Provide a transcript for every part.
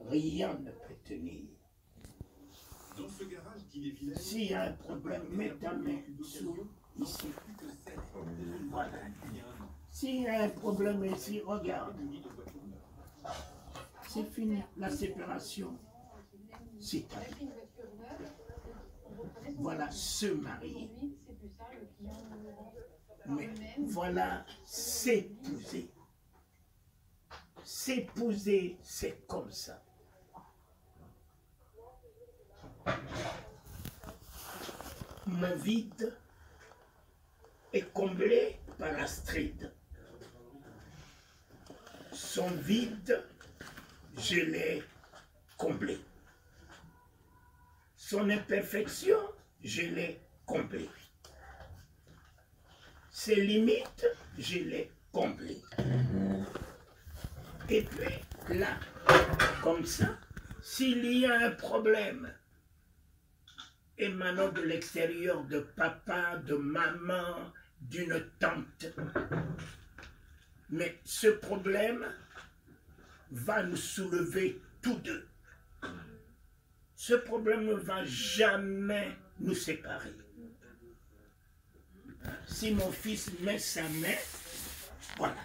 rien ne peut tenir. S'il y a un problème, mets ta main sous, ici. Voilà. S'il y a un problème ici, regarde. C'est fini, la séparation. C'est terminé. Voilà, se marier. Mais voilà, s'épouser. S'épouser, c'est comme ça. Mon vide est comblé par Astrid. Son vide, je l'ai comblé. Son imperfection, je l'ai comblé. Ses limites, je l'ai comblé. Et puis là, comme ça, s'il y a un problème émanant de l'extérieur, de papa, de maman, d'une tante, mais ce problème va nous soulever tous deux. Ce problème ne va jamais nous séparer. Si mon fils met sa main, voilà,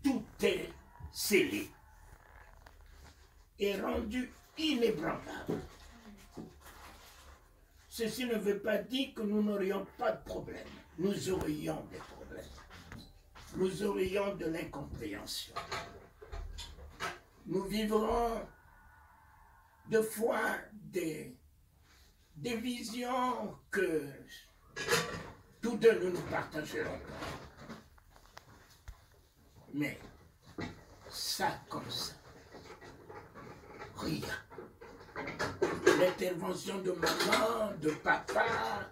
tout est scellé et rendu inébranlable. Ceci ne veut pas dire que nous n'aurions pas de problème. Nous aurions des problèmes. Nous aurions de l'incompréhension. Nous vivrons deux fois des visions que tous deux nous partagerons pas. Mais ça comme ça, rien. L'intervention de maman, de papa,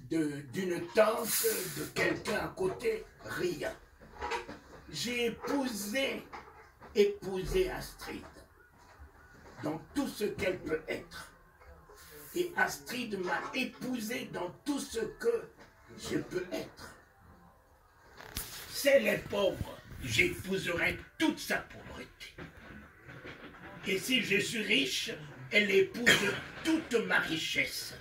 d'une tante, de quelqu'un à côté, rien. J'ai épousé Astrid dans tout ce qu'elle peut être. Et Astrid m'a épousé dans tout ce que je peux être. Si elle est pauvre, j'épouserai toute sa pauvreté. Et si je suis riche, elle épouse toute ma richesse.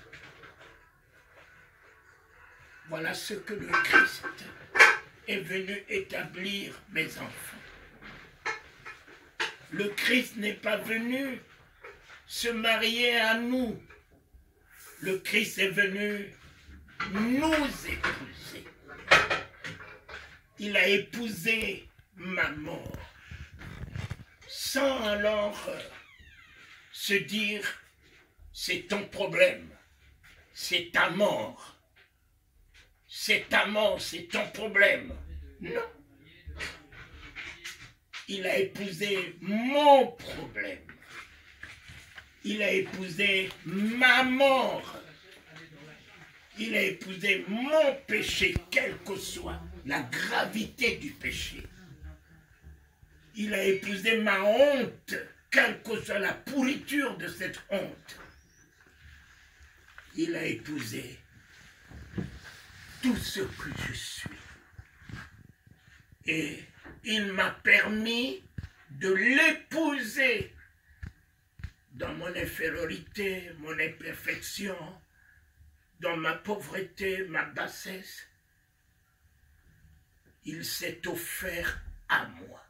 Voilà ce que le Christ est venu établir, mes enfants. Le Christ n'est pas venu se marier à nous. Le Christ est venu nous épouser. Il a épousé ma mort. Sans alors se dire, c'est ton problème, c'est ta mort. C'est ta mort, c'est ton problème. Non. Il a épousé mon problème. Il a épousé ma mort. Il a épousé mon péché, quelle que soit la gravité du péché. Il a épousé ma honte, quelle que soit la pourriture de cette honte. Il a épousé tout ce que je suis. Et il m'a permis de l'épouser dans mon infériorité, mon imperfection, dans ma pauvreté, ma bassesse. Il s'est offert à moi.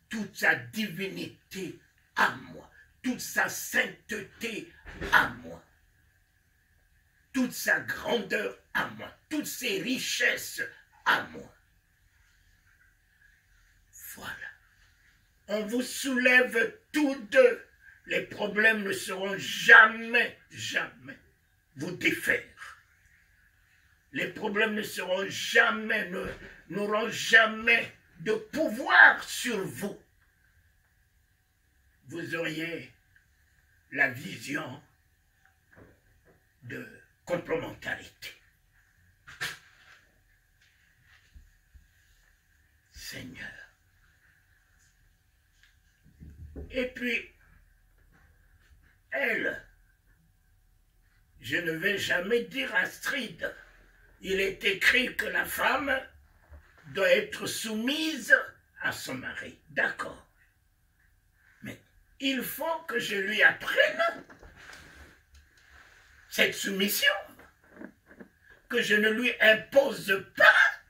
Toute sa divinité à moi, toute sa sainteté à moi, toute sa grandeur à moi, toutes ses richesses à moi. Voilà. On vous soulève tous deux. Les problèmes ne seront jamais vous défaire. Les problèmes ne seront jamais, n'auront jamais de pouvoir sur vous. Vous auriez la vision de complémentarité. Seigneur. Et puis, elle, je ne vais jamais dire Astrid, il est écrit que la femme doit être soumise à son mari. D'accord. il faut que je lui apprenne cette soumission, que je ne lui impose pas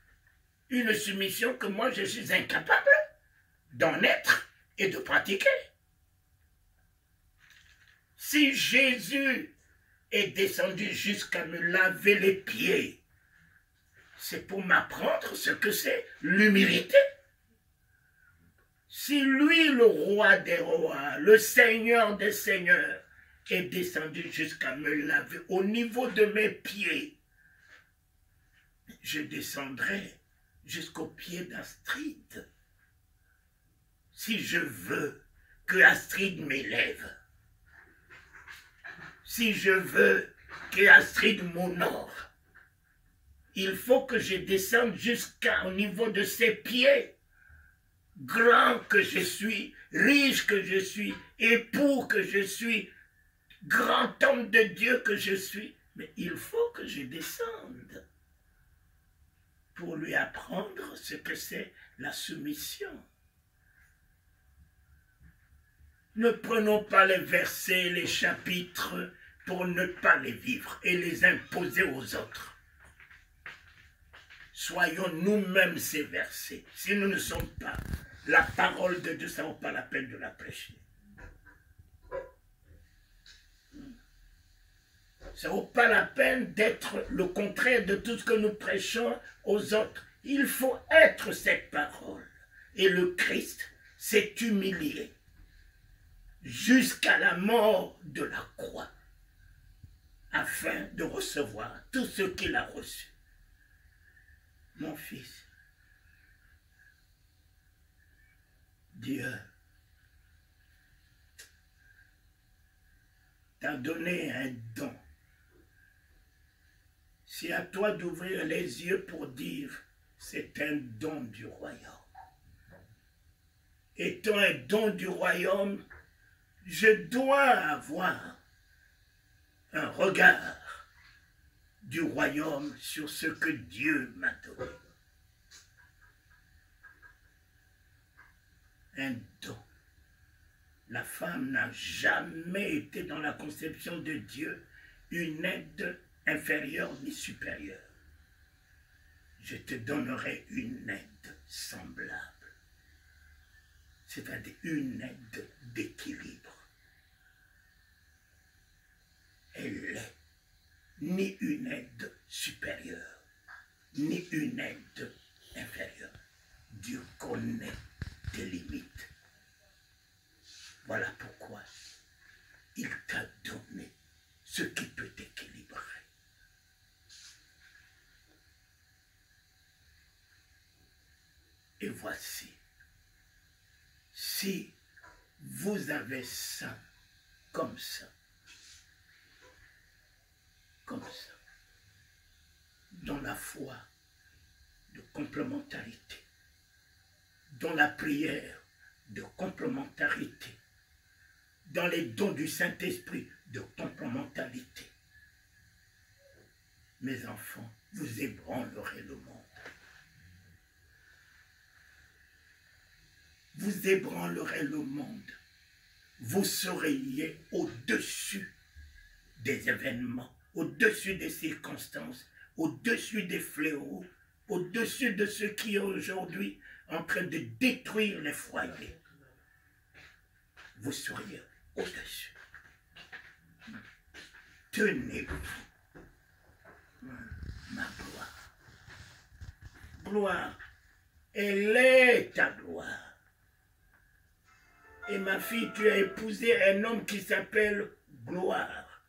une soumission que moi je suis incapable d'en être et de pratiquer. Si Jésus est descendu jusqu'à me laver les pieds, c'est pour m'apprendre ce que c'est l'humilité. Si lui, le roi des rois, le seigneur des seigneurs, est descendu jusqu'à me laver au niveau de mes pieds, je descendrai jusqu'aux pieds d'Astrid. Si je veux que Astrid m'élève, si je veux que Astrid m'honore, il faut que je descende jusqu'au niveau de ses pieds. Grand que je suis, riche que je suis, époux que je suis, grand homme de Dieu que je suis, mais il faut que je descende pour lui apprendre ce que c'est la soumission. Ne prenons pas les versets, les chapitres pour ne pas les vivre et les imposer aux autres. Soyons nous-mêmes ces versets. Si nous ne sommes pas la parole de Dieu, ça ne vaut pas la peine de la prêcher. Ça ne vaut pas la peine d'être le contraire de tout ce que nous prêchons aux autres. Il faut être cette parole. Et le Christ s'est humilié jusqu'à la mort de la croix afin de recevoir tout ce qu'il a reçu. Mon fils, Dieu t'a donné un don. C'est à toi d'ouvrir les yeux pour dire c'est un don du royaume. Étant un don du royaume, je dois avoir un regard du royaume sur ce que Dieu m'a donné. Un don. La femme n'a jamais été dans la conception de Dieu une aide inférieure ni supérieure. Je te donnerai une aide semblable, c'est-à-dire une aide d'équilibre. Elle n'est ni une aide supérieure, ni une aide inférieure. Dieu connaît tes limites. Voilà pourquoi il t'a donné ce qui peut t'équilibrer. Et voici, si vous avez ça, comme ça, dans la foi de complémentarité, dans la prière de complémentarité, dans les dons du Saint-Esprit de complémentarité, mes enfants, vous ébranlerez le monde. Vous ébranlerez le monde. Vous seriez au-dessus des événements, au-dessus des circonstances, au-dessus des fléaux, au-dessus de ce qui est aujourd'hui en train de détruire les foyers. Vous seriez au-dessus. Tenez-vous. Ma gloire. Gloire. Elle est ta gloire. Et ma fille, tu as épousé un homme qui s'appelle Gloire.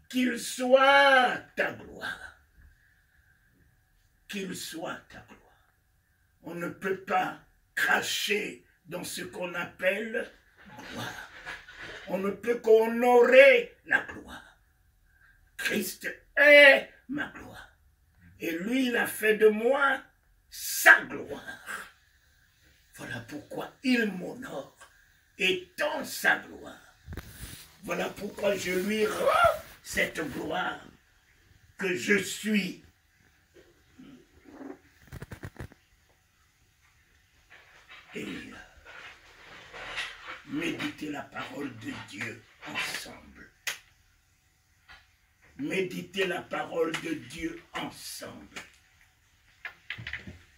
Qu'il soit ta gloire. Qu'il soit ta gloire. On ne peut pas cracher dans ce qu'on appelle gloire. On ne peut qu'honorer la gloire. Christ est ma gloire. Et lui, il a fait de moi sa gloire. Voilà pourquoi il m'honore, étant sa gloire. Voilà pourquoi je lui rends cette gloire que je suis. Et Méditez la parole de Dieu ensemble. Méditez la parole de Dieu ensemble.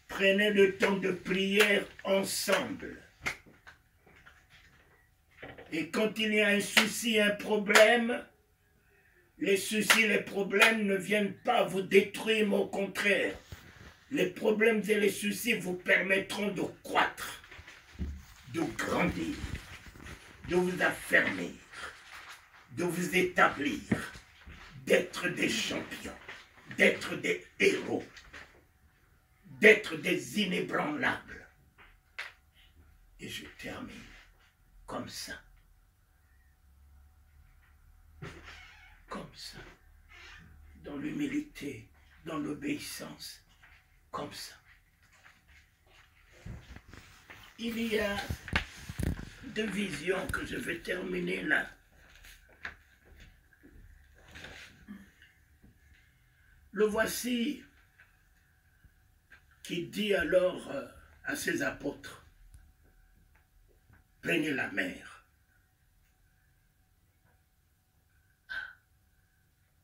Prenez le temps de prière ensemble. Et quand il y a un souci, un problème, les soucis, les problèmes ne viennent pas vous détruire, mais au contraire, les problèmes et les soucis vous permettront de croître, de grandir, de vous affermir, de vous établir, d'être des champions, d'être des héros, d'être des inébranlables. Et je termine comme ça. Comme ça. Dans l'humilité, dans l'obéissance. Comme ça. Il y a deux visions que je vais terminer là. Le voici qui dit alors à ses apôtres, prenez la mer.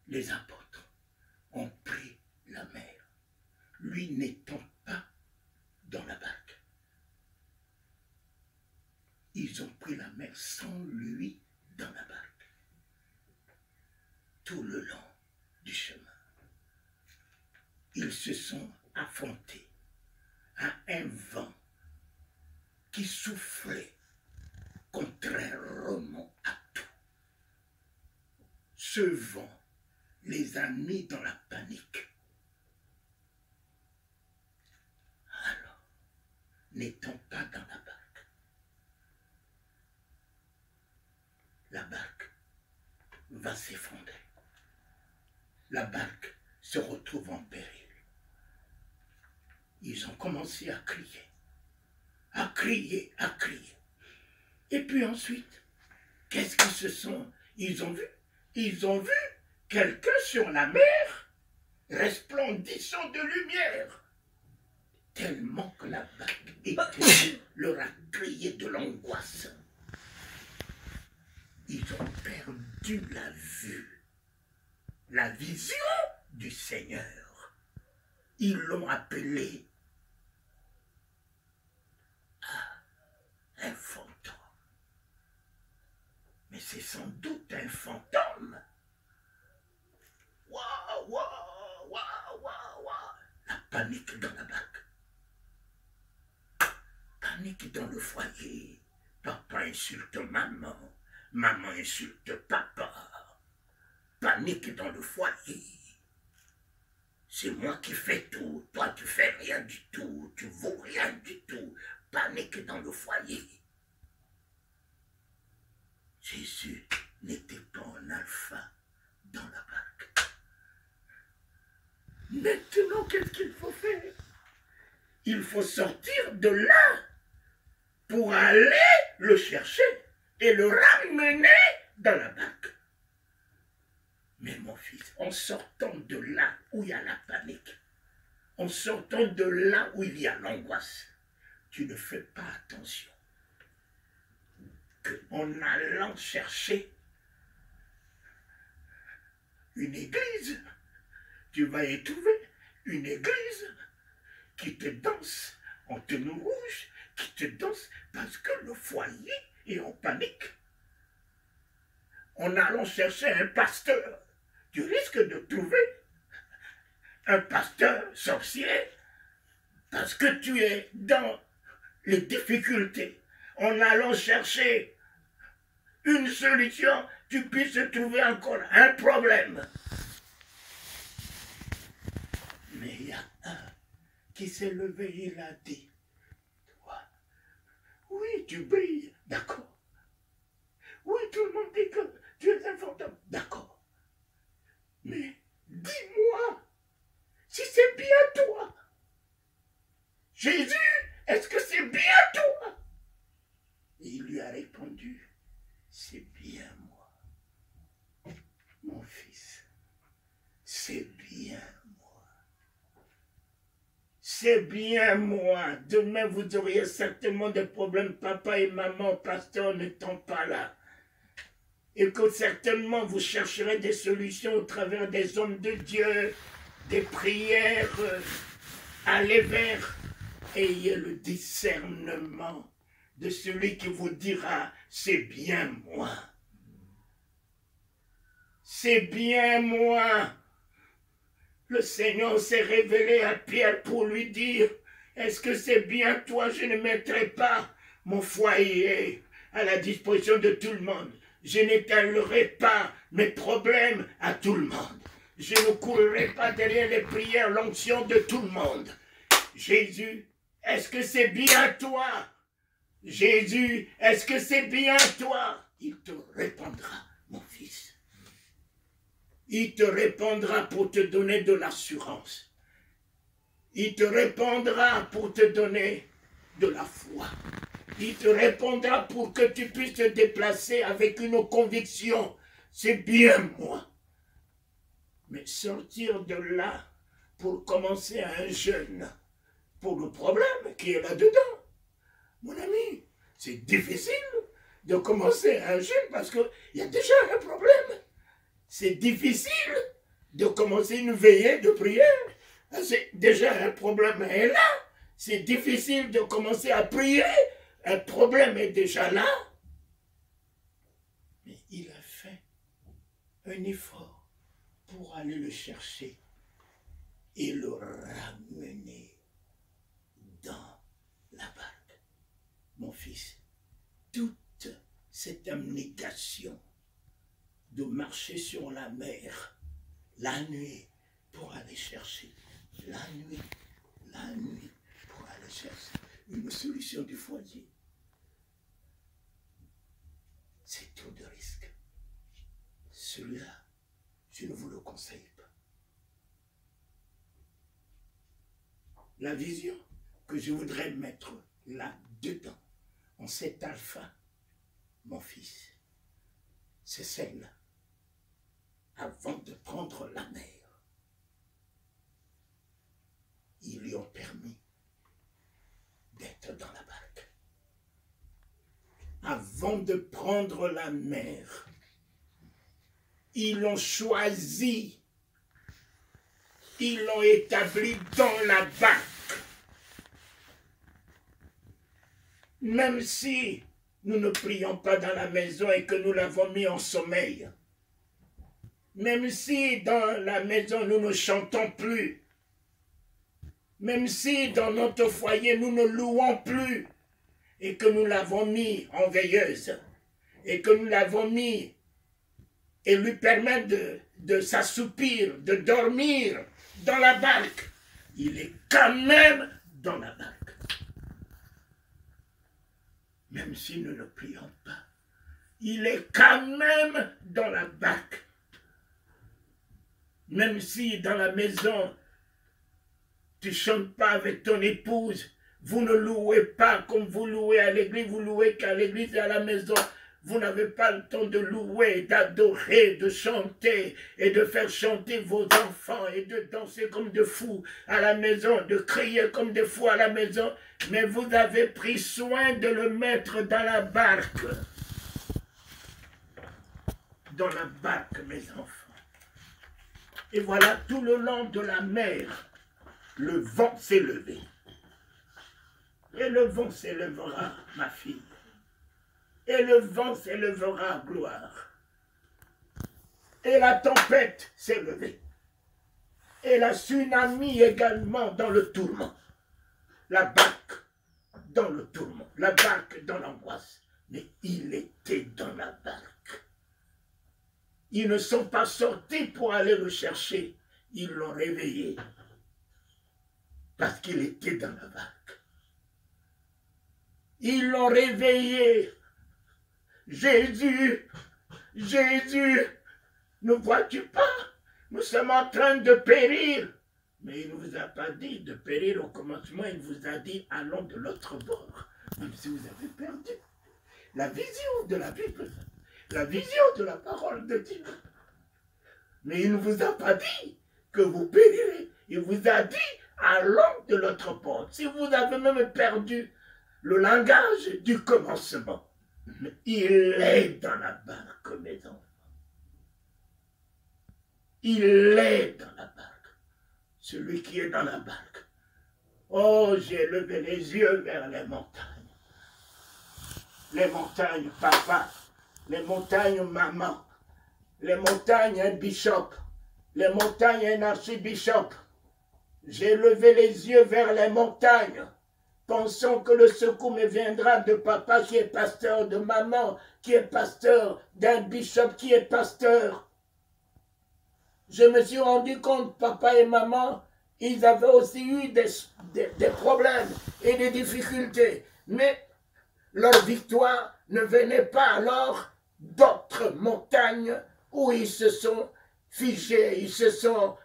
Les apôtres ont pris la mer, lui n'étant pas dans la barque. Ils ont pris la mer sans lui dans la barque, tout le long du chemin. Ils se sont affrontés à un vent qui soufflait contrairement à tout. Ce vent les a mis dans la panique. Alors, n'étant pas dans la barque va s'effondrer. La barque se retrouve en péril. Ils ont commencé à crier, à crier, à crier. Et puis ensuite, qu'est-ce qu'ils se sont... Ils ont vu quelqu'un sur la mer, resplendissant de lumière, tellement que la barque leur a crié de l'angoisse. Ils ont perdu la vue, la vision du Seigneur. Ils l'ont appelé un fantôme. Mais c'est sans doute un fantôme. Waouh, waouh, waouh, waouh, waouh. La panique dans la barque. Panique dans le foyer. Papa insulte maman. Maman insulte papa. Panique dans le foyer. C'est moi qui fais tout. Toi, tu fais rien du tout. Tu vaux rien du tout. Panique dans le foyer. Jésus n'était pas en alpha dans la barque. Maintenant, qu'est-ce qu'il faut faire? Il faut sortir de là pour aller le chercher et le ramener dans la barque. Mais mon fils, en sortant de là où il y a la panique, en sortant de là où il y a l'angoisse, tu ne fais pas attention qu'en allant chercher une église, tu vas y trouver une église qui te danse en tenue rouge, qui te danse parce que le foyer est en panique. En allant chercher un pasteur, tu risques de trouver un pasteur sorcier parce que tu es dans les difficultés. En allant chercher une solution, tu puisses trouver encore un problème. Mais il y a un qui s'est levé, il a dit, toi, oui, tu brilles, d'accord. Oui, tout le monde dit que tu es un fantôme, d'accord. Mais dis-moi, si c'est bien toi. Jésus, est-ce que c'est bien toi? Et il lui a répondu, c'est bien moi. Mon fils, c'est bien moi. c'est bien moi. Demain, vous auriez certainement des problèmes, papa et maman, pasteur n'étant pas là. Et que certainement vous chercherez des solutions au travers des hommes de Dieu, des prières, allez vers, ayez le discernement de celui qui vous dira, c'est bien moi. C'est bien moi. Le Seigneur s'est révélé à Pierre pour lui dire, est-ce que c'est bien toi, je ne mettrai pas mon foyer à la disposition de tout le monde. Je n'étalerai pas mes problèmes à tout le monde. Je ne courrai pas derrière les prières, l'onction de tout le monde. Jésus, est-ce que c'est bien toi? Jésus, est-ce que c'est bien toi? Il te répondra, mon fils. Il te répondra pour te donner de l'assurance. Il te répondra pour te donner de la foi. Il te répondra pour que tu puisses te déplacer avec une conviction. C'est bien moi. Mais sortir de là pour commencer un jeûne, pour le problème qui est là-dedans. Mon ami, c'est difficile de commencer un jeûne parce qu'il y a déjà un problème. C'est difficile de commencer une veillée de prière. C'est déjà un problème est là. C'est difficile de commencer à prier. Un problème est déjà là. Mais il a fait un effort pour aller le chercher et le ramener dans la barque. Mon fils, toute cette abnégation de marcher sur la mer la nuit pour aller chercher, la nuit pour aller chercher une solution du foyer. C'est trop de risques. Celui-là, je ne vous le conseille pas. La vision que je voudrais mettre là-dedans, en cet alpha, mon fils, c'est celle-là. Avant de prendre la mer, ils lui ont permis d'être dans la barque. Avant de prendre la mer, ils l'ont choisi, ils l'ont établi dans la barque. Même si nous ne prions pas dans la maison et que nous l'avons mis en sommeil, même si dans la maison nous ne chantons plus, même si dans notre foyer nous ne louons plus, et que nous l'avons mis en veilleuse, et que nous l'avons mis et lui permet de s'assoupir, de dormir dans la barque, il est quand même dans la barque. Même si nous ne prions pas, il est quand même dans la barque. Même si dans la maison, tu ne chantes pas avec ton épouse, vous ne louez pas comme vous louez à l'église, vous louez qu'à l'église et à la maison. Vous n'avez pas le temps de louer, d'adorer, de chanter et de faire chanter vos enfants et de danser comme des fous à la maison, de crier comme des fous à la maison. Mais vous avez pris soin de le mettre dans la barque. Dans la barque, mes enfants. Et voilà, tout le long de la mer, le vent s'est levé. Et le vent s'élèvera, ma fille. Et le vent s'élèvera, gloire. Et la tempête s'est levée. Et la tsunami également dans le tourment. La barque dans le tourment. La barque dans l'angoisse. Mais il était dans la barque. Ils ne sont pas sortis pour aller le chercher. Ils l'ont réveillé. Parce qu'il était dans la barque. Ils l'ont réveillé. Jésus, Jésus, ne vois-tu pas? Nous sommes en train de périr. Mais il ne vous a pas dit de périr au commencement, il vous a dit allons de l'autre bord. Même si vous avez perdu la vision de la Bible, la vision de la parole de Dieu. Mais il ne vous a pas dit que vous périrez. Il vous a dit allons de l'autre porte. Si vous avez même perdu le langage du commencement, il est dans la barque, mes enfants. Il est dans la barque. Celui qui est dans la barque. Oh, j'ai levé les yeux vers les montagnes. Les montagnes, papa. Les montagnes, maman. Les montagnes, un bishop. Les montagnes, un archibishop. J'ai levé les yeux vers les montagnes, pensant que le secours me viendra de papa qui est pasteur, de maman qui est pasteur, d'un bishop qui est pasteur. Je me suis rendu compte, papa et maman, ils avaient aussi eu des problèmes et des difficultés. Mais leur victoire ne venait pas alors d'autres montagnes où ils se sont figés, ils se sont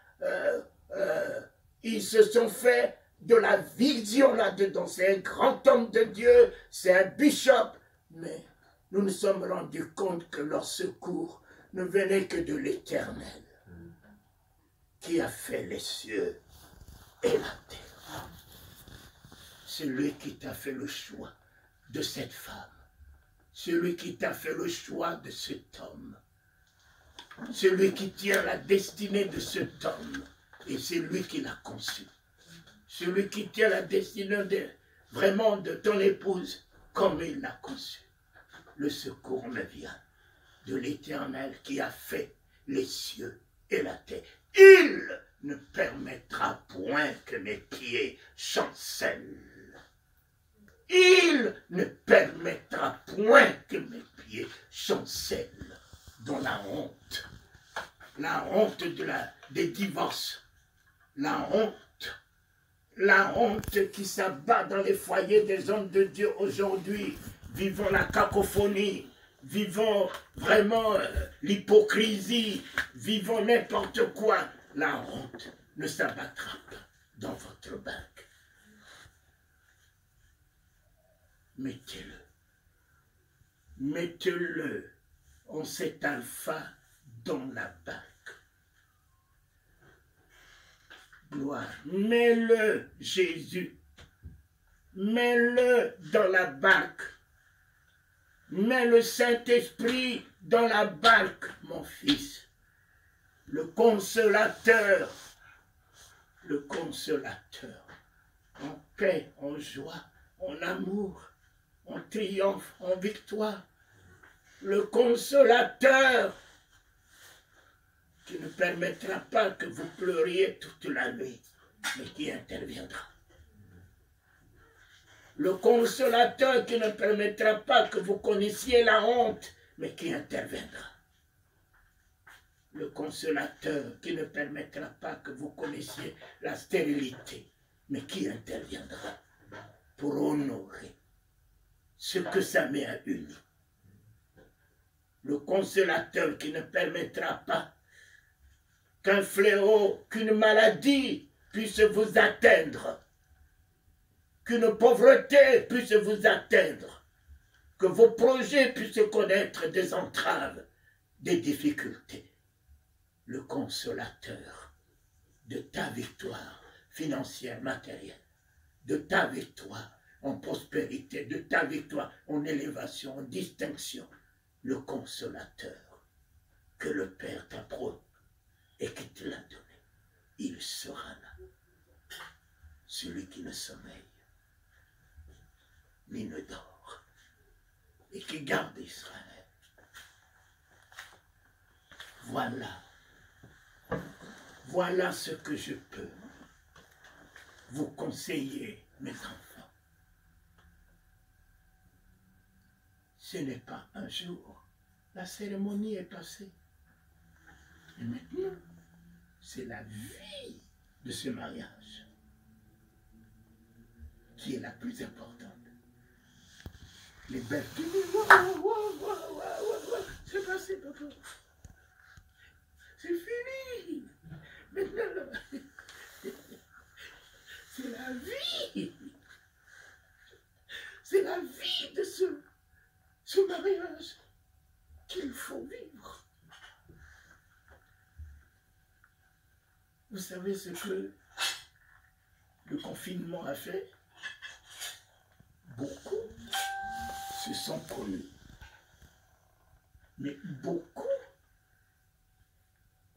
fait de la vision là-dedans. C'est un grand homme de Dieu, c'est un bishop. Mais nous nous sommes rendus compte que leur secours ne venait que de l'Éternel, qui a fait les cieux et la terre. C'est lui qui t'a fait le choix de cette femme. C'est lui qui t'a fait le choix de cet homme. C'est lui qui tient la destinée de cet homme. Et c'est lui qui l'a conçu. Celui qui tient la destinée vraiment de ton épouse comme il l'a conçu. Le secours me vient de l'Éternel qui a fait les cieux et la terre. Il ne permettra point que mes pieds chancellent. Il ne permettra point que mes pieds chancellent dans la honte des divorces, la honte qui s'abat dans les foyers des hommes de Dieu aujourd'hui. Vivons la cacophonie, vivons vraiment l'hypocrisie, vivons n'importe quoi. La honte ne s'abattra pas dans votre barque. Mettez-le. Mettez-le en cet alpha dans la barque. Gloire. Mets-le, Jésus. Mets-le dans la barque. Mets le Saint-Esprit dans la barque, mon fils. Le consolateur. Le consolateur. En paix, en joie, en amour, en triomphe, en victoire. Le consolateur qui ne permettra pas que vous pleuriez toute la nuit, mais qui interviendra. Le consolateur qui ne permettra pas que vous connaissiez la honte, mais qui interviendra. Le consolateur qui ne permettra pas que vous connaissiez la stérilité, mais qui interviendra pour honorer ce que sa mère a uni. Le consolateur qui ne permettra pas qu'un fléau, qu'une maladie puisse vous atteindre, qu'une pauvreté puisse vous atteindre, que vos projets puissent connaître des entraves, des difficultés. Le consolateur de ta victoire financière, matérielle, de ta victoire en prospérité, de ta victoire en élévation, en distinction, le consolateur que le Père t'a promis et qui te l'a donné, il sera là. Celui qui ne sommeille, ni ne dort, et qui garde Israël. Voilà ce que je peux vous conseiller, mes enfants. Ce n'est pas un jour. La cérémonie est passée. Et maintenant, c'est la vie de ce mariage qui est la plus importante. Les belles qui disent, c'est passé, papa. C'est fini. Maintenant, c'est la vie. C'est la vie de ce mariage qu'il faut vivre. Vous savez ce que le confinement a fait, beaucoup se sont connus. Mais beaucoup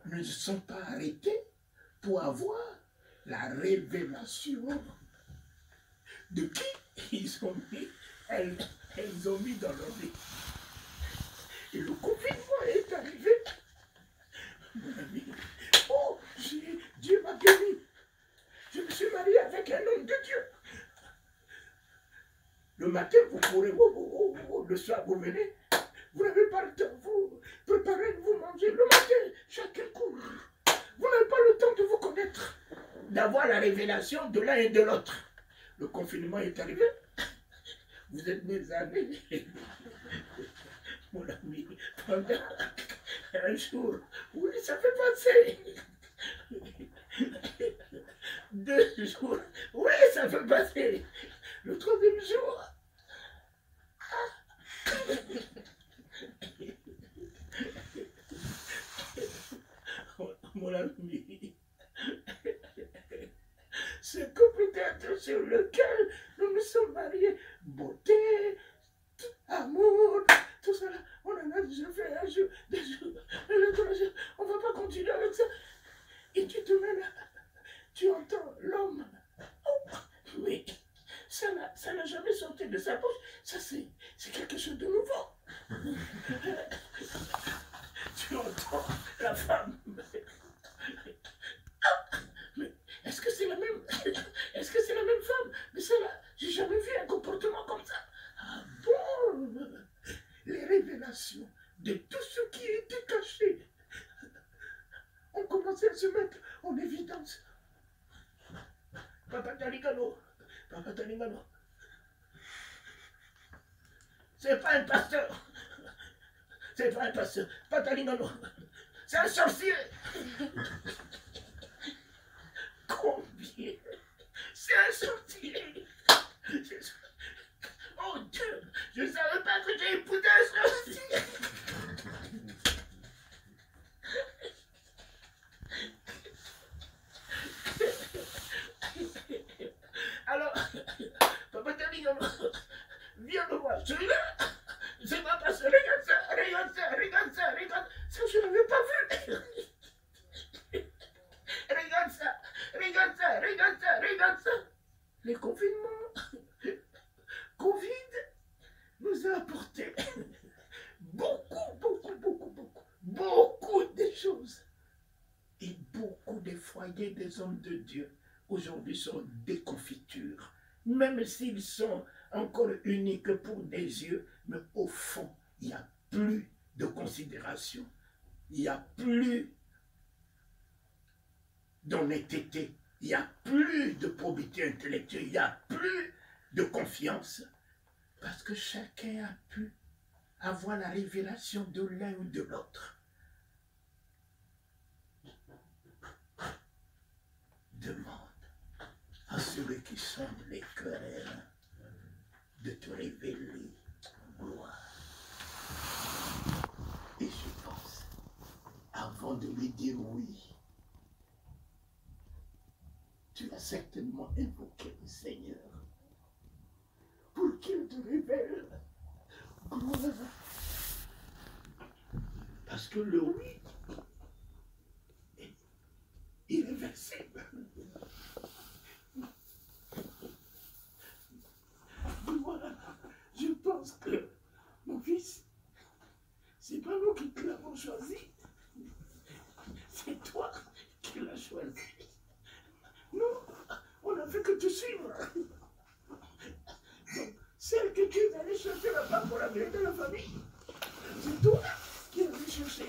ne se sont pas arrêtés pour avoir la révélation de qui elles ont mis dans leur vie. Et le confinement est arrivé. Mon ami, oh, Dieu m'a guéri. Je me suis marié avec un homme de Dieu. Le matin, vous courez, le soir, vous venez. Vous n'avez pas le temps, vous préparez, vous mangez. Le matin, chacun court. Vous n'avez pas le temps de vous connaître, d'avoir la révélation de l'un et de l'autre. Le confinement est arrivé. Vous êtes mes amis. Mon ami, pendant un jour, oui, ça fait passer. 2 jours, oui, ça peut passer. Le 3e jour, mon ami, ce que peut-être sur lequel nous nous sommes mariés, beauté, amour, tout ça, on en a déjà fait un jour, 2 jours, le 3 jours, on ne va pas continuer avec ça. Et tu te mets là, tu entends l'homme. Oh, oui, ça n'a jamais sorti de sa bouche. Ça, c'est quelque chose de nouveau. Tu entends la femme. Mais est-ce que c'est la même femme? Mais ça là, j'ai jamais vu un comportement comme ça. Ah bon? Les révélations de tout ce qui était caché ont commencé à se mettre en évidence. Papa Talingano, c'est pas un pasteur, Papa Talingano, c'est un sorcier. Combien? C'est un sorcier. Oh Dieu, je ne savais pas que j'ai épousé un sorcier. Alors, Papa Talingano, viens me voir, celui-là, c'est ma pasteur, regarde ça, ça je ne l'avais pas vu. Regarde ça. Les confinements, Covid nous a apporté beaucoup de choses. Et beaucoup de foyers des hommes de Dieu aujourd'hui sont des confitures. Même s'ils sont encore uniques pour des yeux, mais au fond, il n'y a plus de considération. Il n'y a plus d'honnêteté. Il n'y a plus de probité intellectuelle. Il n'y a plus de confiance. Parce que chacun a pu avoir la révélation de l'un ou de l'autre. Demande à ceux qui sont les querelles de te révéler gloire. Et je pense, avant de lui dire oui, tu as certainement invoqué le Seigneur pour qu'il te révèle gloire. Parce que le oui est irréversible. Voilà, je pense que mon fils, c'est pas nous qui te l'avons choisi, c'est toi qui l'as choisi. Nous, on n'a fait que te suivre. Donc, celle que tu es allé chercher là-bas pour la vérité de la famille, c'est toi qui es allé chercher.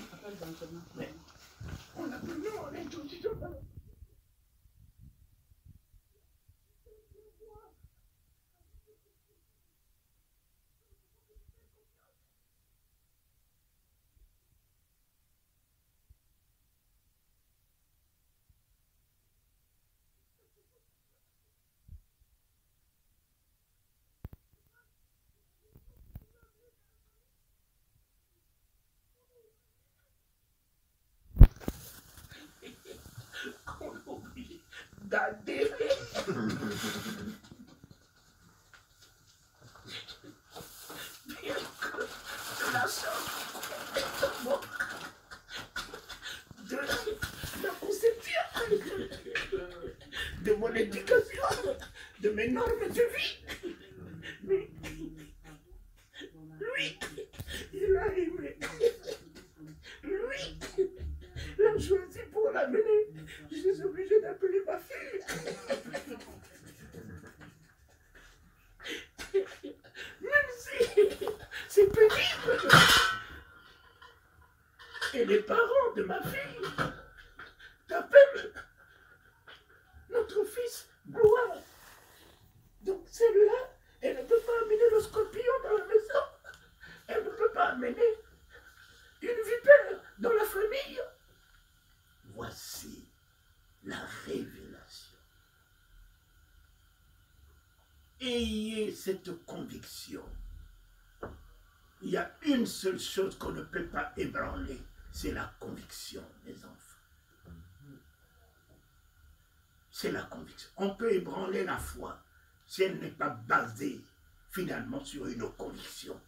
Mais on a plus, on est tout de suite. d'adhérer. Bien que de la sorte de la conception, de mon éducation, de mes normes de vie. Mais lui, il a aimé. Lui, l'a choisi pour l'amener. Je suis obligé d'appeler ma fille. Même si c'est pénible. Et les parents de ma fille t'appellent notre fils Gloire. Donc celle-là, elle ne peut pas amener le scorpion dans la maison. Elle ne peut pas amener une vipère dans la famille. Voici la révélation. Ayez cette conviction. Il y a une seule chose qu'on ne peut pas ébranler, c'est la conviction, mes enfants. C'est la conviction. On peut ébranler la foi si elle n'est pas basée finalement sur une conviction.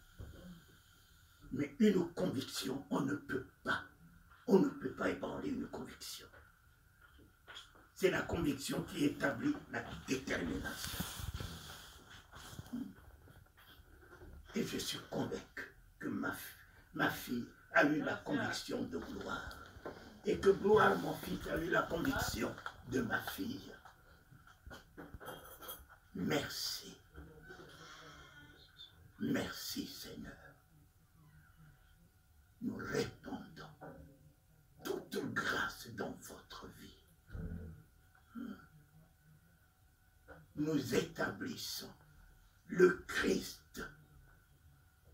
Mais une conviction, on ne peut pas ébranler une conviction. C'est la conviction qui établit la détermination. Et je suis convaincu que ma fille a eu la conviction de Gloire. Et que Gloire, mon fils, a eu la conviction de ma fille. Merci. Merci, Seigneur. Nous répandons toute grâce dans votre vie. Nous établissons le Christ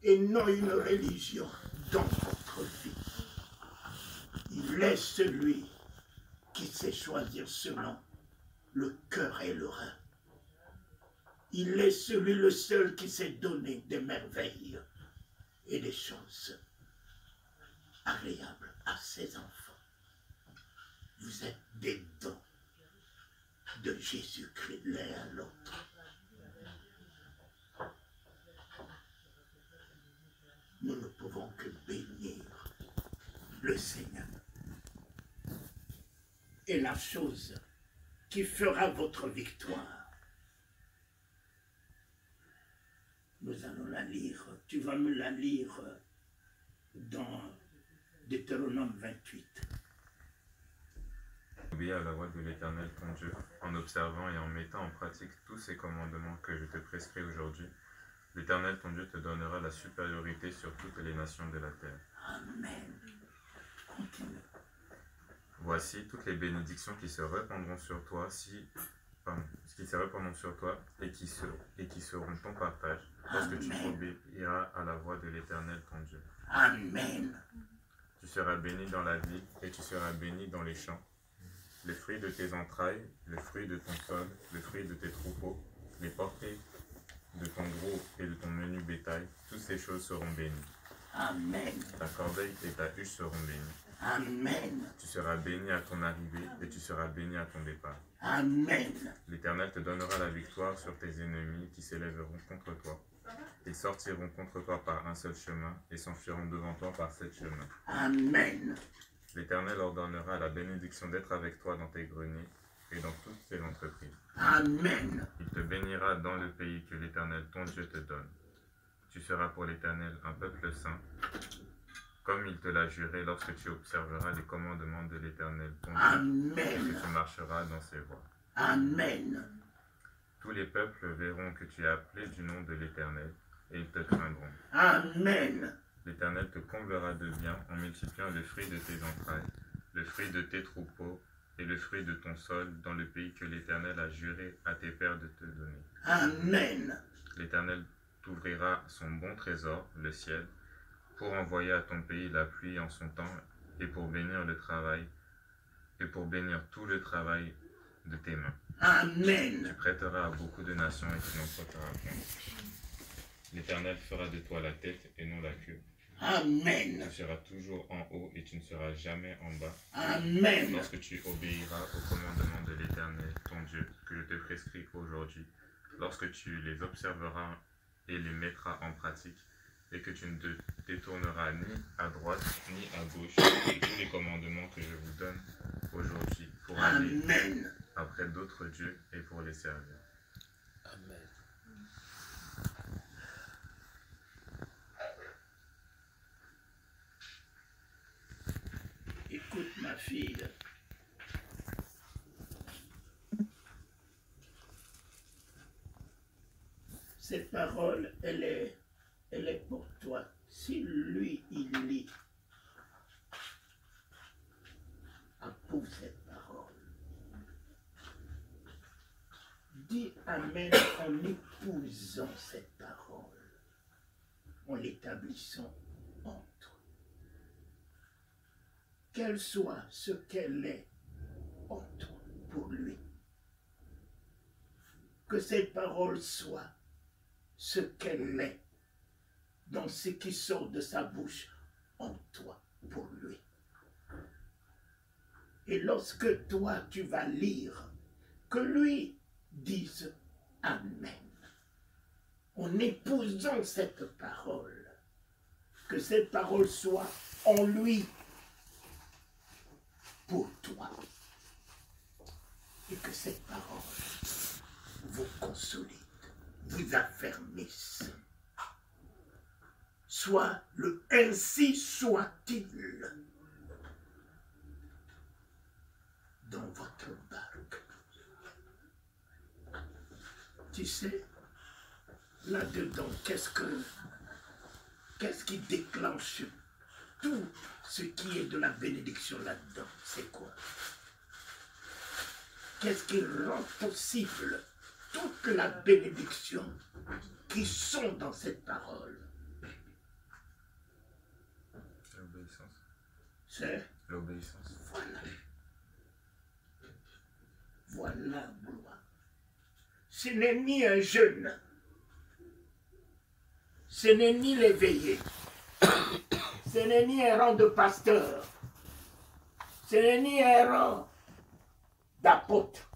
et non une religion dans votre vie. Il est celui qui sait choisir selon le cœur et le rein. Il est celui le seul qui sait donner des merveilles et des choses agréables à ses enfants. Vous êtes des dons de Jésus-Christ l'un à l'autre. Nous ne pouvons que bénir le Seigneur. Et la chose qui fera votre victoire, nous allons la lire. Tu vas me la lire dans Deutéronome 28. Obéis à la voix de l'Éternel ton Dieu, en observant et en mettant en pratique tous ces commandements que je te prescris aujourd'hui. L'Éternel ton Dieu te donnera la supériorité sur toutes les nations de la terre. Amen. Continue. Voici toutes les bénédictions qui se répandront sur toi et qui seront ton partage lorsque tu obéiras à la voix de l'Éternel ton Dieu. Amen. Tu seras béni dans la ville et tu seras béni dans les champs. Les fruits de tes entrailles, le fruit de ton sol, le fruit de tes troupeaux, les portées de ton gros et de ton menu bétail, toutes ces choses seront bénies. Amen. Ta corbeille et ta huche seront bénies. Amen. Tu seras béni à ton arrivée et tu seras béni à ton départ. Amen. L'Éternel te donnera la victoire sur tes ennemis qui s'élèveront contre toi. Ils sortiront contre toi par un seul chemin et s'enfuiront devant toi par 7 chemins. Amen. L'Éternel ordonnera la bénédiction d'être avec toi dans tes greniers et dans toutes tes entreprises. Amen. Il te bénira dans le pays que l'Éternel ton Dieu te donne. Tu seras pour l'Éternel un peuple saint, comme il te l'a juré lorsque tu observeras les commandements de l'Éternel ton Dieu. Amen. Et que tu marcheras dans ses voies. Amen. Tous les peuples verront que tu es appelé du nom de l'Éternel, et ils te craindront. Amen. L'Éternel te comblera de bien en multipliant le fruit de tes entrailles, le fruit de tes troupeaux et le fruit de ton sol dans le pays que l'Éternel a juré à tes pères de te donner. Amen. L'Éternel t'ouvrira son bon trésor, le ciel, pour envoyer à ton pays la pluie en son temps et pour bénir le travail, et pour bénir tout le travail de tes mains. Amen. Tu prêteras à beaucoup de nations et tu n'en prêteras point. L'Éternel fera de toi la tête et non la queue. Amen. Tu seras toujours en haut et tu ne seras jamais en bas. Amen. Lorsque tu obéiras aux commandements de l'Éternel, ton Dieu, que je te prescris aujourd'hui, lorsque tu les observeras et les mettras en pratique, et que tu ne te détourneras ni à droite ni à gauche de tous les commandements que je vous donne aujourd'hui pour aller après d'autres dieux et pour les servir. Amen. Écoute ma fille. Cette parole, elle est pour toi. Si lui, il lit, approuve cette parole. Dis Amen en épousant cette parole, en l'établissant en toi. Qu'elle soit ce qu'elle est en toi pour lui. Que cette parole soit ce qu'elle est dans ce qui sort de sa bouche en toi pour lui. Et lorsque toi tu vas lire, que lui dise Amen. En épousant cette parole, que cette parole soit en lui pour toi. Et que cette parole vous consolide, vous affermisse. Soit le ainsi soit-il dans votre barque. Tu sais, là-dedans, qu'est-ce qui déclenche tout ce qui est de la bénédiction là-dedans? C'est quoi? Qu'est-ce qui rend possible toute la bénédiction qui sont dans cette parole? L'obéissance. C'est l'obéissance. Voilà. Voilà, gloire. Ce n'est ni un jeûne, ce n'est ni l'éveillé, ce n'est ni un rang de pasteur, ce n'est ni un rang d'apôtre.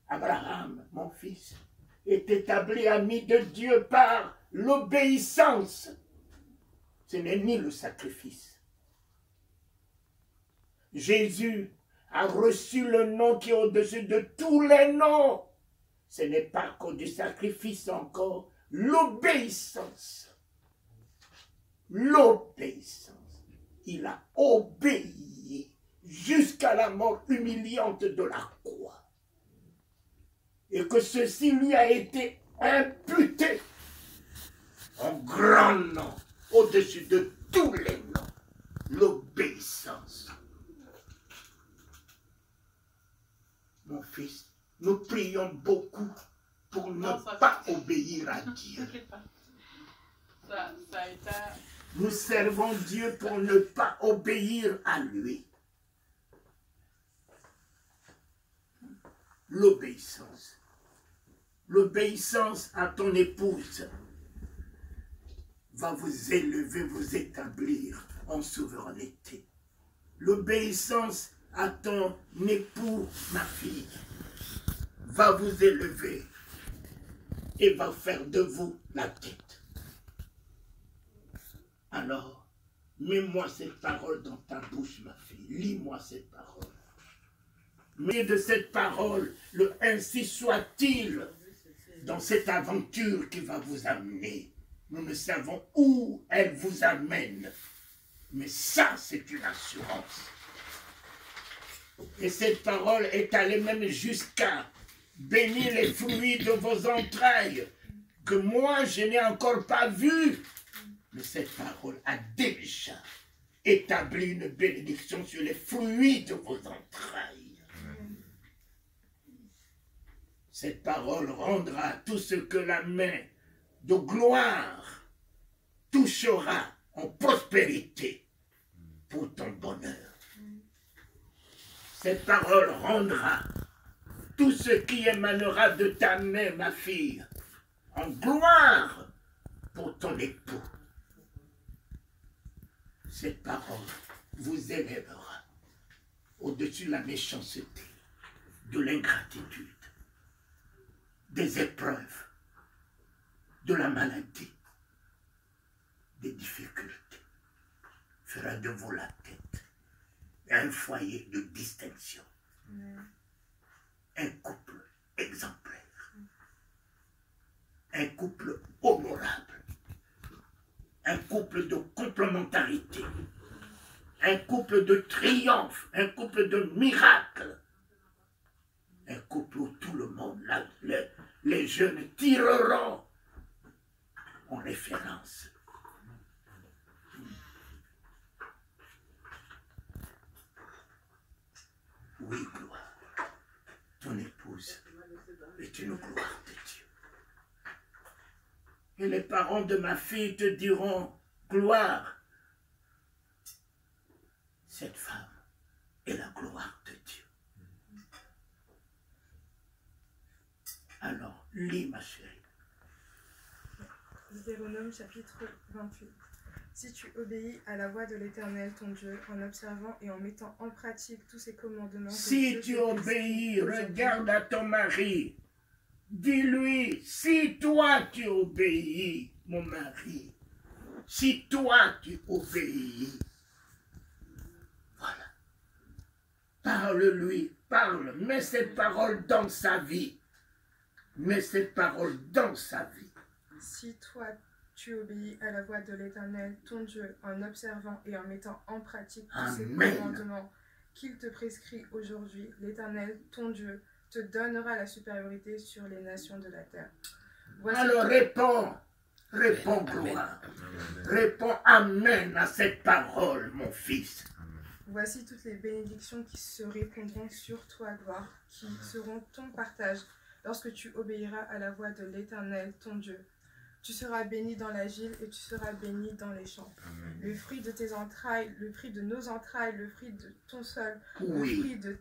Abraham, mon fils, est établi ami de Dieu par l'obéissance. Ce n'est ni le sacrifice. Jésus a reçu le nom qui est au-dessus de tous les noms. Ce n'est pas qu'au du sacrifice encore, l'obéissance. L'obéissance. Il a obéi jusqu'à la mort humiliante de la croix. Et que ceci lui a été imputé en grand nom, au-dessus de tous les noms. L'obéissance. Mon fils, nous prions beaucoup pour ne pas obéir à Dieu. Nous servons Dieu pour ne pas obéir à lui. L'obéissance. L'obéissance à ton épouse va vous élever, vous établir en souveraineté. L'obéissance à ton époux, ma fille, va vous élever et va faire de vous la tête. Alors, mets-moi cette parole dans ta bouche, ma fille. Lis-moi cette parole. Mets de cette parole, le ainsi soit-il, dans cette aventure qui va vous amener. Nous ne savons où elle vous amène. Mais ça, c'est une assurance. Et cette parole est allée même jusqu'à bénir les fruits de vos entrailles, que moi, je n'ai encore pas vu. Mais cette parole a déjà établi une bénédiction sur les fruits de vos entrailles. Cette parole rendra tout ce que la main de gloire touchera en prospérité pour ton bonheur. Cette parole rendra tout ce qui émanera de ta main, ma fille, en gloire pour pour ton époux. Cette parole vous élèvera au-dessus de la méchanceté, de l'ingratitude, des épreuves, de la maladie, des difficultés. Fera de vous la tête, un foyer de distinction, un couple exemplaire, un couple honorable, un couple de complémentarité, un couple de triomphe, un couple de miracle, un couple où tout le monde, les jeunes tireront en référence. Oui, gloire, ton épouse est une gloire de Dieu. Et les parents de ma fille te diront, gloire, cette femme est la gloire de Dieu. Alors, lis ma chérie. Deutéronome chapitre 28. Si tu obéis à la voix de l'Éternel ton Dieu, en observant et en mettant en pratique tous ses commandements... Si tu obéis, regarde à ton mari. Dis-lui, si toi tu obéis, mon mari, si toi tu obéis, voilà. Parle-lui, parle, mets cette parole dans sa vie. Mets cette parole dans sa vie. Si toi tu obéis à la voix de l'Éternel ton Dieu, en observant et en mettant en pratique tous ses commandements qu'il te prescrit aujourd'hui, l'Éternel ton Dieu te donnera la supériorité sur les nations de la terre. Voici alors réponds, gloire. Réponds amen à cette parole, mon fils. Voici toutes les bénédictions qui se répandront sur toi, gloire, qui seront ton partage lorsque tu obéiras à la voix de l'Éternel ton Dieu. Tu seras béni dans la ville et tu seras béni dans les champs. Amen. Le fruit de tes entrailles, le fruit de nos entrailles, le fruit de ton sol, le fruit de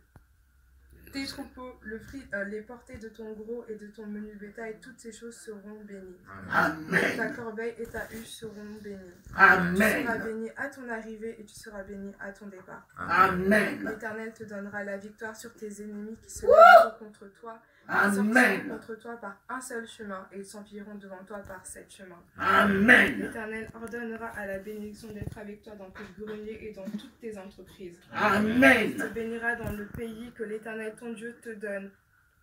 tes troupeaux, le fruit, les portées de ton gros et de ton menu bétail, toutes ces choses seront bénies. Amen. Ta corbeille et ta huche seront bénies. Amen. Tu seras béni à ton arrivée et tu seras béni à ton départ. Amen. L'Éternel te donnera la victoire sur tes ennemis qui se lèveront contre toi. Ils sortiront contre toi par un seul chemin et ils s'enfuiront devant toi par 7 chemins. Amen. L'Éternel ordonnera à la bénédiction d'être avec toi dans tes greniers et dans toutes tes entreprises. Amen. Il te bénira dans le pays que l'Éternel ton Dieu te donne.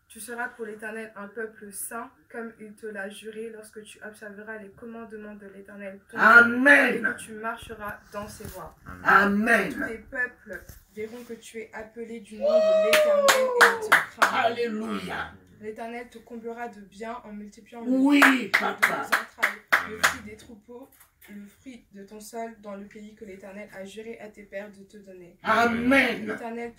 Tu seras pour l'Éternel un peuple saint, comme il te l'a juré lorsque tu observeras les commandements de l'Éternel ton Dieu et que tu marcheras dans ses voies. Amen. Tous les peuples verront que tu es appelé du nom de l'Éternel et ils te craindront. Alléluia. L'Éternel te comblera de bien en multipliant papa. Le fruit des troupeaux, le fruit de ton sol dans le pays que l'Éternel a juré à tes pères de te donner. Amen. L'Éternel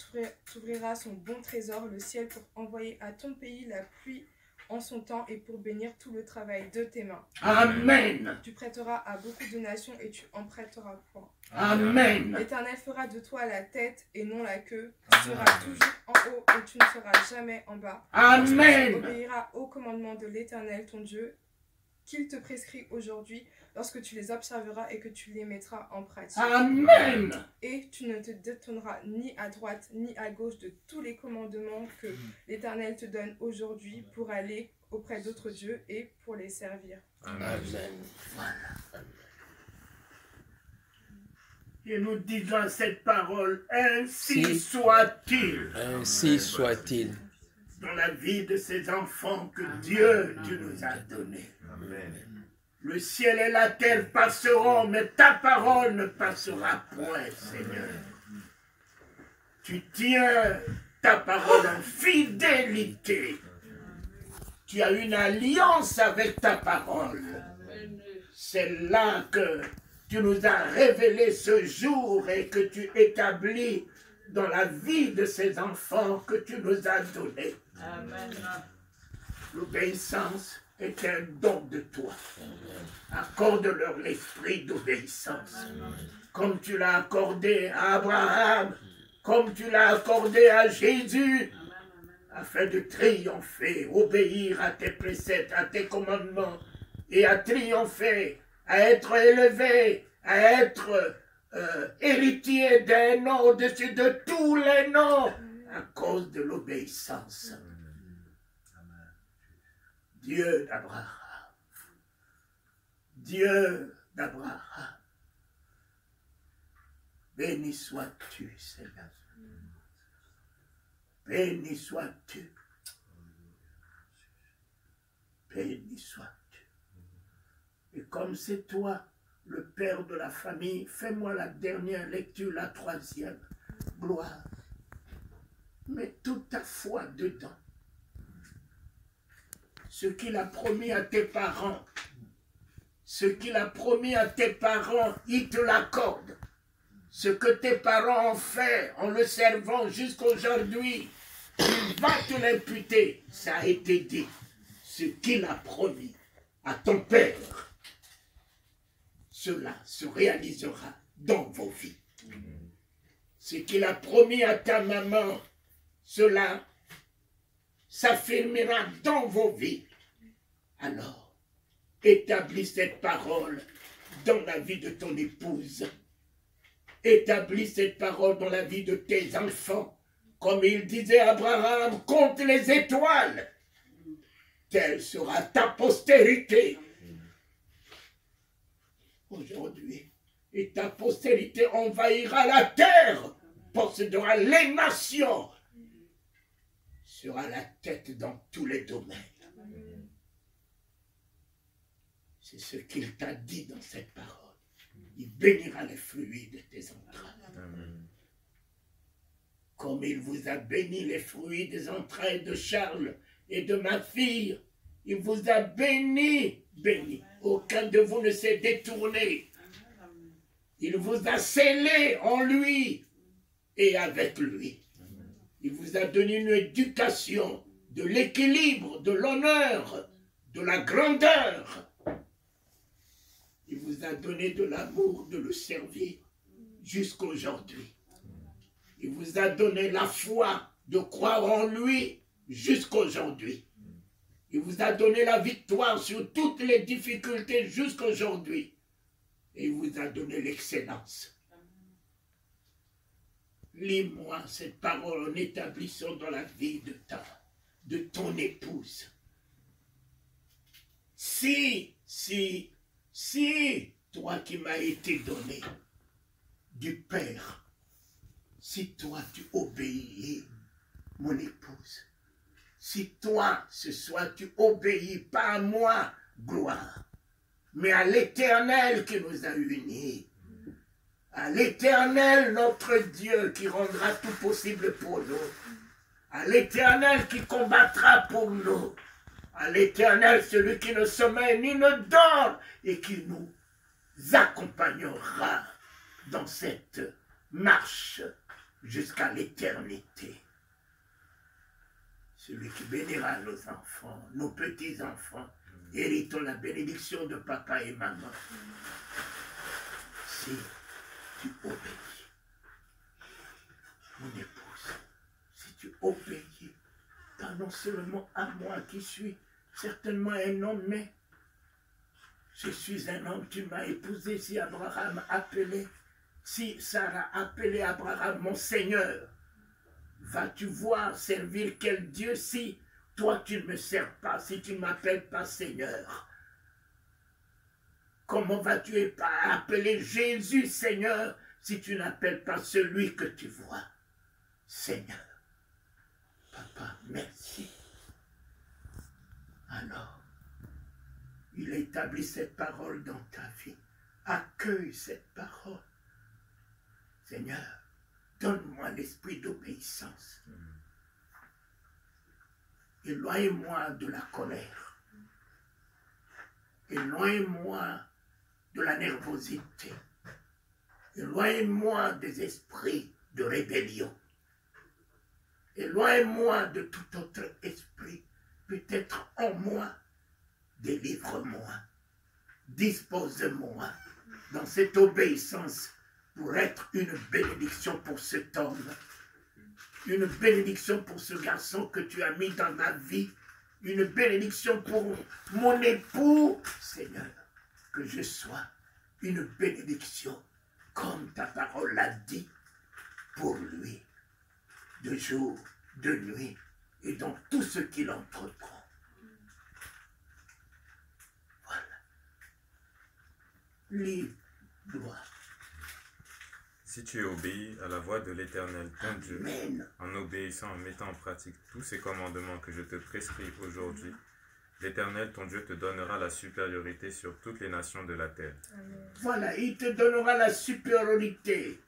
t'ouvrira son bon trésor, le ciel, pour envoyer à ton pays la pluie en son temps et pour bénir tout le travail de tes mains. Amen. Tu prêteras à beaucoup de nations et tu en prêteras point. Amen. L'Éternel fera de toi la tête et non la queue. Tu seras toujours en haut et tu ne seras jamais en bas. Amen. Tu obéiras aux commandements de l'Éternel ton Dieu qu'il te prescrit aujourd'hui lorsque tu les observeras et que tu les mettras en pratique. Amen. Et tu ne te détourneras ni à droite ni à gauche de tous les commandements que l'Éternel te donne aujourd'hui pour aller auprès d'autres dieux et pour les servir. Amen. Voilà. Et nous disons cette parole, ainsi soit-il. Ainsi soit-il. Dans la vie de ces enfants que Dieu, tu nous as donnés. Amen. Le ciel et la terre passeront, mais ta parole ne passera point, Seigneur. Tu tiens ta parole en fidélité. Tu as une alliance avec ta parole. C'est là que tu nous as révélé ce jour et que tu établis dans la vie de ces enfants que tu nous as donnés. Amen. L'obéissance est un don de toi. Accorde-leur l'esprit d'obéissance. Comme tu l'as accordé à Abraham, comme tu l'as accordé à Jésus, afin de triompher, obéir à tes préceptes, à tes commandements, et à triompher à être élevé, à être héritier d'un nom au-dessus de tous les noms à cause de l'obéissance. Dieu d'Abraham, Dieu d'Abraham, béni sois-tu, Seigneur. Béni sois-tu. Béni sois-tu. Et comme c'est toi, le père de la famille, fais-moi la dernière lecture, la troisième. Gloire. Mets toute ta foi dedans. Ce qu'il a promis à tes parents, ce qu'il a promis à tes parents, il te l'accorde. Ce que tes parents ont fait en le servant jusqu'aujourd'hui, il va te l'imputer. Ça a été dit. Ce qu'il a promis à ton père, cela se réalisera dans vos vies. Ce qu'il a promis à ta maman, cela s'affirmera dans vos vies. Alors, établis cette parole dans la vie de ton épouse. Établis cette parole dans la vie de tes enfants. Comme il disait à Abraham, compte les étoiles. Telle sera ta postérité. Aujourd'hui, et ta postérité envahira la terre, possédera les nations, sera la tête dans tous les domaines. C'est ce qu'il t'a dit dans cette parole. Il bénira les fruits de tes entrailles. Comme il vous a béni les fruits des entrailles de Charles et de ma fille, il vous a béni, béni. Aucun de vous ne s'est détourné. Il vous a scellé en lui et avec lui. Il vous a donné une éducation de l'équilibre, de l'honneur, de la grandeur. Il vous a donné de l'amour de le servir jusqu'aujourd'hui. Il vous a donné la foi de croire en lui jusqu'aujourd'hui. Il vous a donné la victoire sur toutes les difficultés jusqu'aujourd'hui. Et il vous a donné l'excellence. Lis-moi cette parole en établissant dans la vie de ton épouse. Si, toi qui m'as été donné du Père, si toi tu obéis, mon épouse, si toi ce soir tu obéis pas à moi, gloire, mais à l'Éternel qui nous a unis, à l'Éternel notre Dieu qui rendra tout possible pour nous, à l'Éternel qui combattra pour nous, à l'Éternel celui qui ne sommeille ni ne dort et qui nous accompagnera dans cette marche jusqu'à l'éternité. Celui qui bénira nos enfants, nos petits-enfants, héritons la bénédiction de papa et maman. Si tu obéis, mon épouse, si tu obéis, pas non seulement à moi qui suis certainement un homme, mais je suis un homme, tu m'as épousé. Si Abraham appelait, si Sarah appelait Abraham mon Seigneur, vas-tu voir servir quel Dieu si toi tu ne me sers pas, si tu ne m'appelles pas Seigneur? Comment vas-tu appeler Jésus Seigneur si tu n'appelles pas celui que tu vois Seigneur? Papa, merci. Alors, il établit cette parole dans ta vie. Accueille cette parole. Seigneur, donne-moi l'esprit d'obéissance. Éloigne-moi de la colère. Éloigne-moi de la nervosité. Éloigne-moi des esprits de rébellion. Éloigne-moi de tout autre esprit, peut-être en moi. Délivre-moi. Dispose-moi dans cette obéissance pour être une bénédiction pour cet homme, une bénédiction pour ce garçon que tu as mis dans ma vie, une bénédiction pour mon époux, Seigneur. que je sois une bénédiction, comme ta parole l'a dit, pour lui, de jour, de nuit, et dans tout ce qu'il entreprend. Voilà. Libre. Si tu obéis à la voix de l'Éternel, ton Dieu, Amen. en obéissant, en mettant en pratique tous ces commandements que je te prescris aujourd'hui, l'Éternel, ton Dieu, te donnera la supériorité sur toutes les nations de la terre. Amen. Voilà, il te donnera la supériorité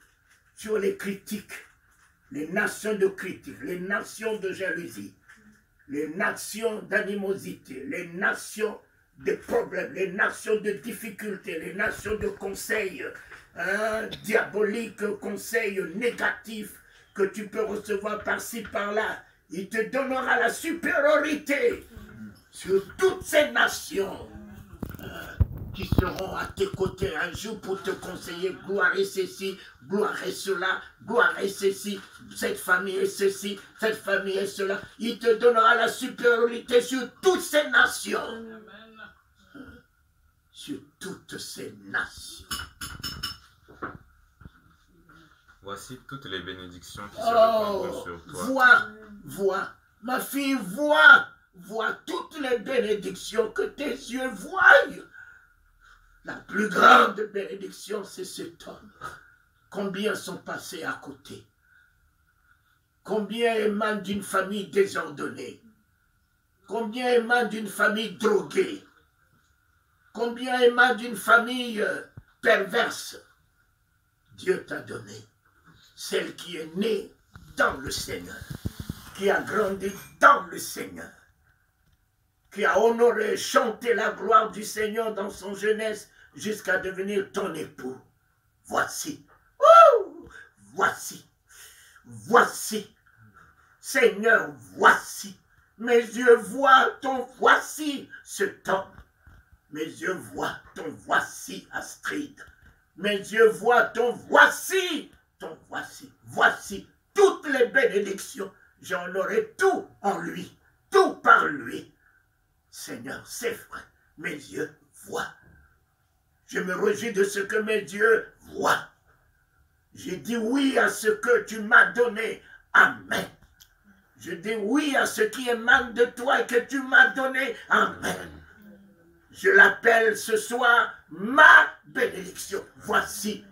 sur les critiques, les nations de critiques, les nations de jalousie, les nations d'animosité, les nations de problèmes, les nations de difficultés, les nations de conseils diaboliques, conseils négatifs que tu peux recevoir par-ci, par-là. Il te donnera la supériorité sur toutes ces nations qui seront à tes côtés un jour pour te conseiller, gloire et ceci, gloire et cela, gloire et ceci, cette famille et ceci, cette famille et cela. Il te donnera la supériorité sur toutes ces nations. Sur toutes ces nations. Voici toutes les bénédictions qui se répandront sur toi. Vois, ma fille, vois toutes les bénédictions que tes yeux voient. La plus grande bénédiction, c'est cet homme. Combien sont passés à côté? Combien émanent d'une famille désordonnée? Combien émanent d'une famille droguée? Combien émanent d'une famille perverse? Dieu t'a donné celle qui est née dans le Seigneur, qui a grandi dans le Seigneur, qui a honoré et chanté la gloire du Seigneur dans son jeunesse jusqu'à devenir ton époux. Voici, voici, Seigneur, voici. Mes yeux voient ton voici, cet homme. Mes yeux voient ton voici, Astrid. Mes yeux voient ton voici, voici toutes les bénédictions. J'en aurai tout en lui, tout par lui. Seigneur, c'est vrai, mes yeux voient. Je me réjouis de ce que mes yeux voient. J'ai dit oui à ce que tu m'as donné. Amen. Je dis oui à ce qui émane de toi et que tu m'as donné. Amen. Je l'appelle ce soir ma bénédiction. Voici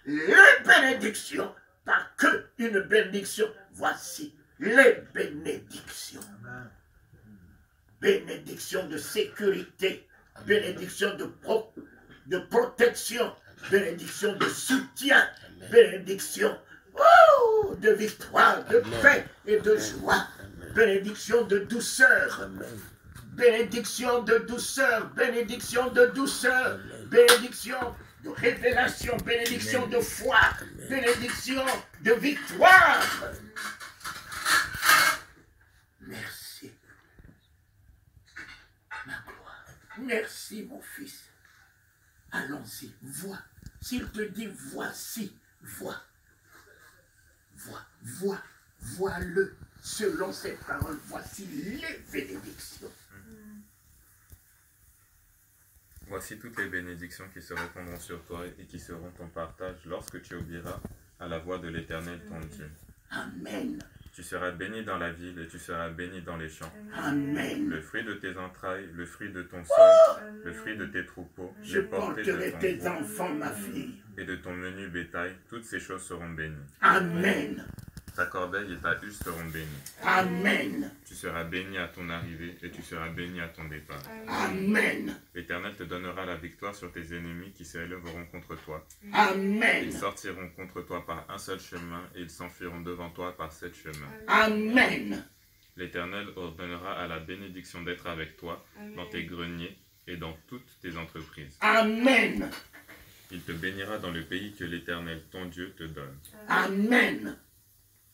les bénédictions, pas que une bénédiction. Voici les bénédictions. Bénédiction de sécurité, bénédiction de protection, bénédiction de soutien, bénédiction de victoire, de paix et de joie, bénédiction de douceur. Bénédiction de douceur, bénédiction de douceur, bénédiction de révélation, bénédiction de foi, bénédiction de victoire. Merci. Ma gloire. Merci, mon fils. Allons-y, vois. S'il te dit voici, vois-le. Selon ces paroles, voici les bénédictions. Voici toutes les bénédictions qui se répandront sur toi et qui seront ton partage lorsque tu obéiras à la voix de l'Éternel ton Dieu. Amen. Tu seras béni dans la ville et tu seras béni dans les champs. Amen. Le fruit de tes entrailles, le fruit de ton sol, le fruit de tes troupeaux, Je les portées de porterai ton tes gros enfants, ma fille. et de ton menu bétail, toutes ces choses seront bénies. Amen. Ta corbeille et ta huche seront bénies. Amen. Tu seras béni à ton arrivée et tu seras béni à ton départ. Amen. L'Éternel te donnera la victoire sur tes ennemis qui s'élèveront contre toi. Amen. Ils sortiront contre toi par un seul chemin et ils s'enfuiront devant toi par 7 chemins. Amen. L'Éternel ordonnera à la bénédiction d'être avec toi dans tes greniers et dans toutes tes entreprises. Amen. Il te bénira dans le pays que l'Éternel, ton Dieu, te donne. Amen.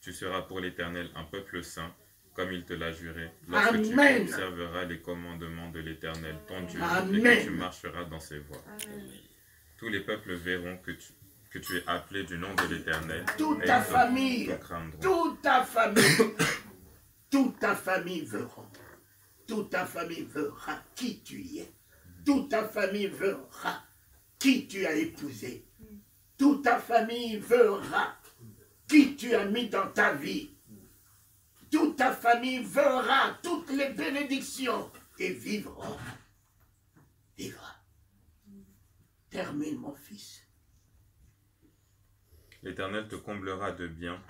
Tu seras pour l'Éternel un peuple saint, comme il te l'a juré, lorsque Amen. tu observeras les commandements de l'Éternel, ton Dieu, Amen. et que tu marcheras dans ses voies. Tous les peuples verront que tu es appelé du nom de l'Éternel, Toute et ta ils famille, te craindront. toute ta famille, toute ta famille verra. Toute ta famille verra qui tu es. toute ta famille verra qui tu as épousé. Toute ta famille verra qui tu as mis dans ta vie. Toute ta famille verra toutes les bénédictions et vivra. Vivra. Termine, mon fils. L'Éternel te comblera de biens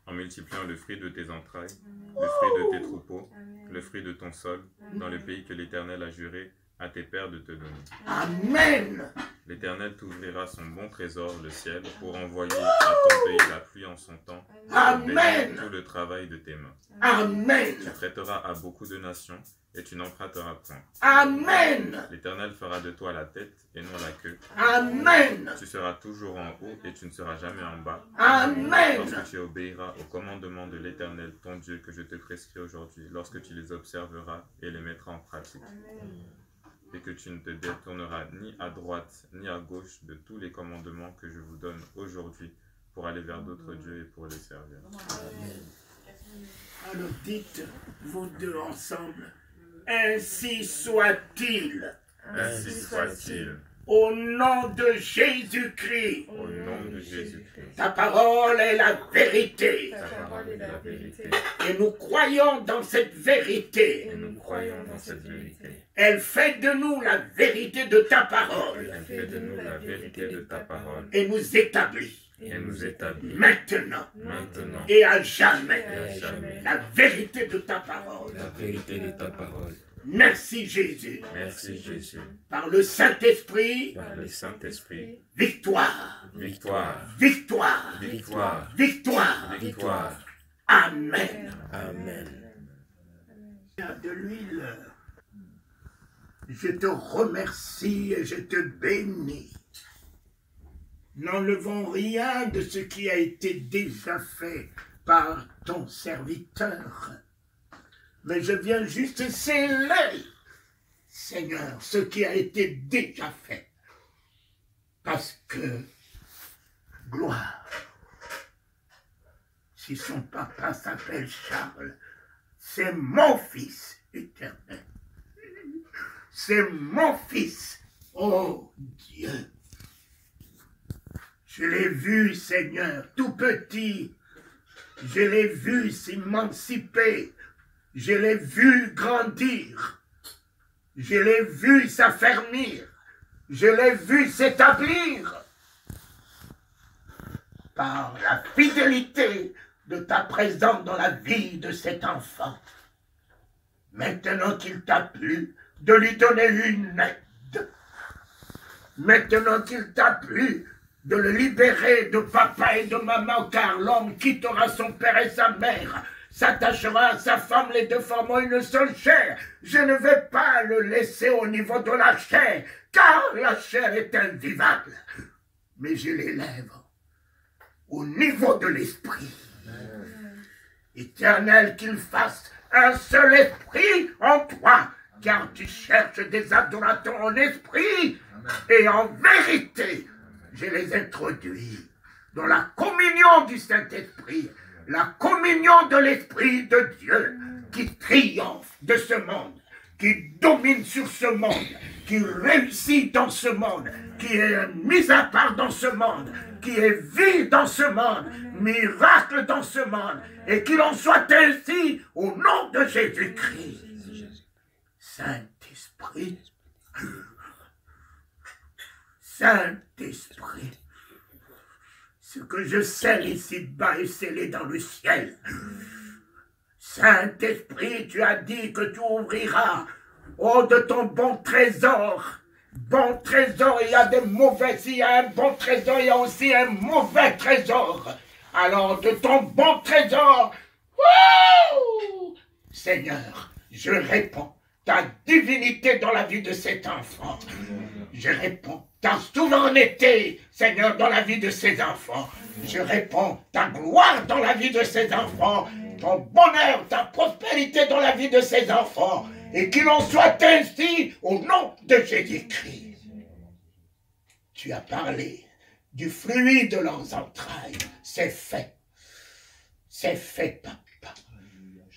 en multipliant le fruit de tes entrailles, le fruit de tes troupeaux, le fruit de ton sol, dans le pays que l'Éternel a juré à tes pères de te donner. Amen. L'Éternel t'ouvrira son bon trésor, le ciel, pour envoyer à ton pays la pluie en son temps, Amen. tout le travail de tes mains. Amen. Tu prêteras à beaucoup de nations, et tu n'emprunteras point. Amen. L'Éternel fera de toi la tête et non la queue. Amen. Tu seras toujours en haut et tu ne seras jamais en bas. Amen. Lorsque tu obéiras aux commandements de l'Éternel, ton Dieu, que je te prescris aujourd'hui, lorsque tu les observeras et les mettras en pratique. Et que tu ne te détourneras ni à droite ni à gauche de tous les commandements que je vous donne aujourd'hui pour aller vers d'autres dieux et pour les servir. Amen. Alors dites, vous deux ensemble, ainsi soit-il. Ainsi soit-il. Au nom de Jésus-Christ. Au nom de Jésus-Christ. Ta parole est la vérité. Ta parole est la vérité. Et nous croyons dans cette vérité. Et nous croyons dans cette vérité. Elle fait de nous la vérité de ta parole. Elle fait de nous la vérité de ta parole. Et nous établit. Et nous établit Maintenant. maintenant Et à jamais. et à jamais La vérité de ta parole. la vérité de ta parole. Merci Jésus. Merci Jésus. Par le Saint-Esprit. Par le Saint-Esprit. Victoire. Victoire. Victoire. Victoire. Victoire. Victoire. Amen. Amen. De l'huile. Je te remercie et je te bénis. N'enlevons rien de ce qui a été déjà fait par ton serviteur. Mais je viens juste sceller, Seigneur, ce qui a été déjà fait. Parce que, gloire, si son papa s'appelle Charles, c'est mon fils éternel. C'est mon fils, oh Dieu. Je l'ai vu, Seigneur, tout petit. Je l'ai vu s'émanciper. Je l'ai vu grandir. Je l'ai vu s'affermir. Je l'ai vu s'établir. Par la fidélité de ta présence dans la vie de cet enfant. Maintenant qu'il t'a plu de lui donner une aide. Maintenant qu'il t'a plu de le libérer de papa et de maman, car l'homme quittera son père et sa mère, s'attachera à sa femme, les deux formeront une seule chair. Je ne vais pas le laisser au niveau de la chair, car la chair est invivable. Mais je l'élève au niveau de l'esprit. Éternel, qu'il fasse un seul esprit en toi, car tu cherches des adorateurs en esprit et en vérité. Je les introduis dans la communion du Saint-Esprit, la communion de l'Esprit de Dieu qui triomphe de ce monde, qui domine sur ce monde, qui réussit dans ce monde, qui est mis à part dans ce monde, qui est vie dans ce monde, miracle dans ce monde, et qu'il en soit ainsi au nom de Jésus-Christ. Saint-Esprit, Saint-Esprit, ce que je scelle ici-bas est scellé dans le ciel. Saint-Esprit, tu as dit que tu ouvriras, oh, de ton bon trésor. Bon trésor, il y a des mauvais, s'il y a un bon trésor, il y a aussi un mauvais trésor. Alors, de ton bon trésor, wouh, Seigneur, je réponds ta divinité dans la vie de cet enfant. Je réponds ta souveraineté, Seigneur, dans la vie de ces enfants. Je réponds ta gloire dans la vie de ces enfants, ton bonheur, ta prospérité dans la vie de ces enfants, et qu'il en soit ainsi au nom de Jésus-Christ. Tu as parlé du fruit de leurs entrailles. C'est fait. C'est fait, papa.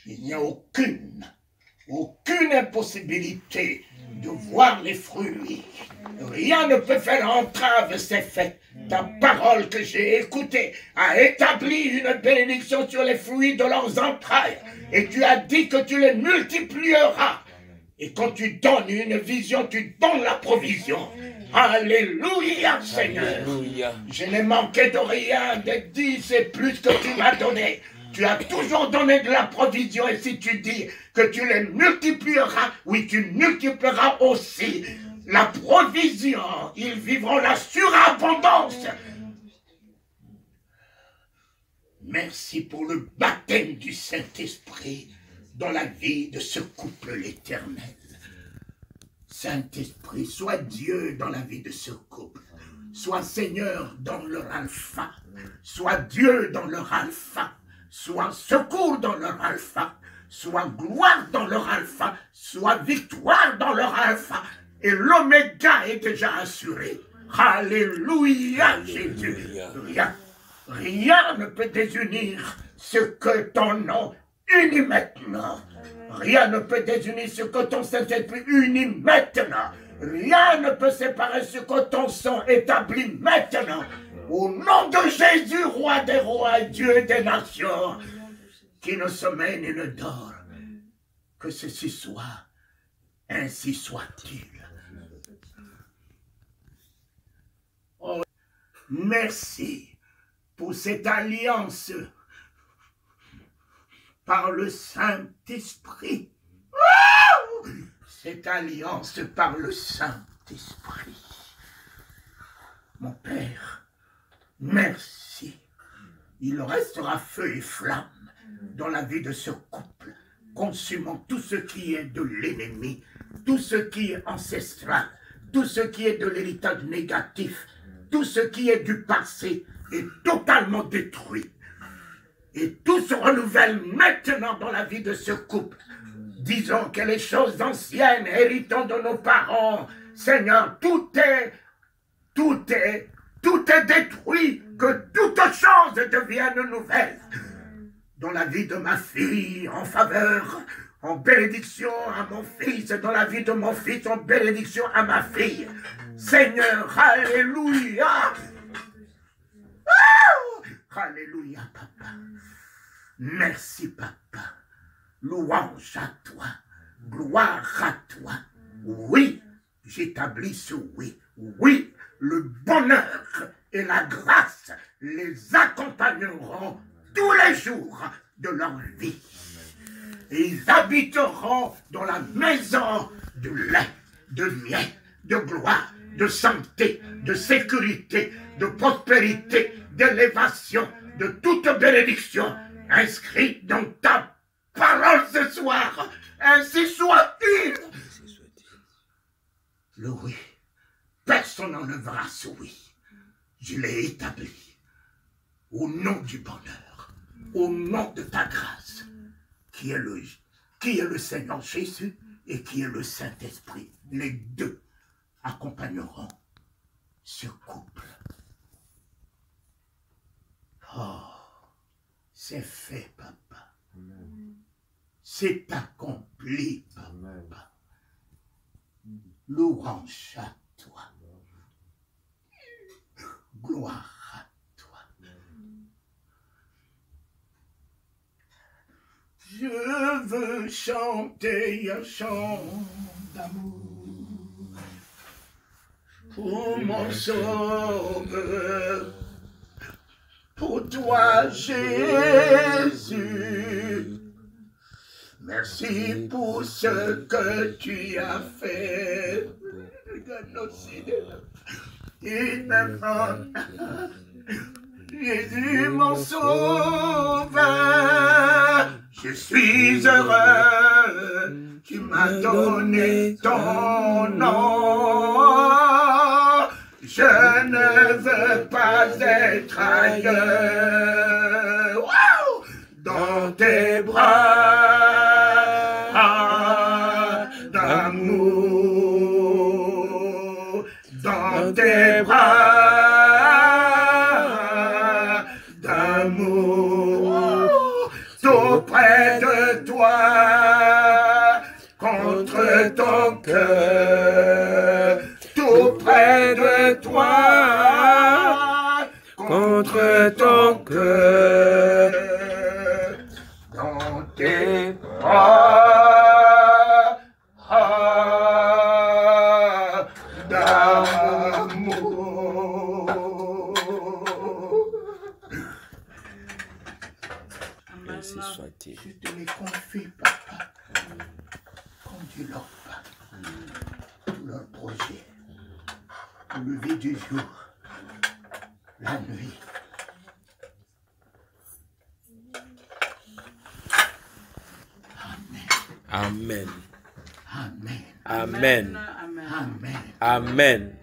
Il n'y a aucune aucune impossibilité de voir les fruits. Rien ne peut faire entrave ces faits. Ta parole que j'ai écoutée a établi une bénédiction sur les fruits de leurs entrailles. Et tu as dit que tu les multiplieras. Et quand tu donnes une vision, tu donnes la provision. Alléluia, Seigneur. Alléluia. Je n'ai manqué de rien, de 10 c'est plus que tu m'as donné. Tu as toujours donné de la provision et si tu dis que tu les multiplieras, oui, tu multiplieras aussi la provision. Ils vivront la surabondance. Merci pour le baptême du Saint-Esprit dans la vie de ce couple l'Éternel. Saint-Esprit, sois Dieu dans la vie de ce couple. Sois Seigneur dans leur alpha. Sois Dieu dans leur alpha. Sois secours dans leur alpha. Sois gloire dans leur alpha. Sois victoire dans leur alpha. Et l'oméga est déjà assuré. Alléluia, Jésus. Rien ne peut désunir ce que ton nom unit maintenant. Rien ne peut désunir ce que ton Saint-Esprit unit maintenant. Rien ne peut séparer ce que ton sang établit maintenant. Au nom de Jésus, roi des rois, Dieu des nations, qui ne sommeille ni ne dort, que ceci soit, ainsi soit-il. Oh, merci pour cette alliance par le Saint-Esprit. Cette alliance par le Saint-Esprit. Mon Père, merci. Il restera feu et flamme dans la vie de ce couple, consumant tout ce qui est de l'ennemi, tout ce qui est ancestral, tout ce qui est de l'héritage négatif, tout ce qui est du passé est totalement détruit. Et tout se renouvelle maintenant dans la vie de ce couple. Disons que les choses anciennes, héritons de nos parents, Seigneur, tout est détruit, que toute chose devienne nouvelle. Dans la vie de ma fille, en faveur, en bénédiction à mon fils, dans la vie de mon fils, en bénédiction à ma fille. Seigneur, alléluia. Oh, alléluia, papa. Merci, papa. Louange à toi. Gloire à toi. Oui, j'établis ce oui. Oui, le bonheur et la grâce les accompagneront tous les jours de leur vie. Et ils habiteront dans la maison de lait, de miel, de gloire, de santé, de sécurité, de prospérité, d'élévation, de toute bénédiction inscrite dans ta parole ce soir. Ainsi soit-il. Le oui, personne n'enlèvera ce oui. Je l'ai établi au nom du bonheur, au nom de ta grâce, qui est le Seigneur Jésus et qui est le Saint-Esprit. Les deux accompagneront ce couple. Oh, c'est fait, papa. C'est accompli, papa. Louange à toi. Gloire à toi. Je veux chanter un chant d'amour pour mon sauveur, pour toi Jésus. Merci pour ce que tu as fait. Jésus mon sauveur, je suis heureux, tu m'as donné ton nom. Je ne veux pas être ailleurs. Wow! Dans tes bras d'amour, dans tes bras d'amour, tout près de toi, Montre ton cœur dans tes bras d'amour. Ainsi soit-il. Je te les confie, papa, conduis-leur pas, tout leur projet, au lever du jour, la nuit. Amen. Amen. Amen. Amen. Amen.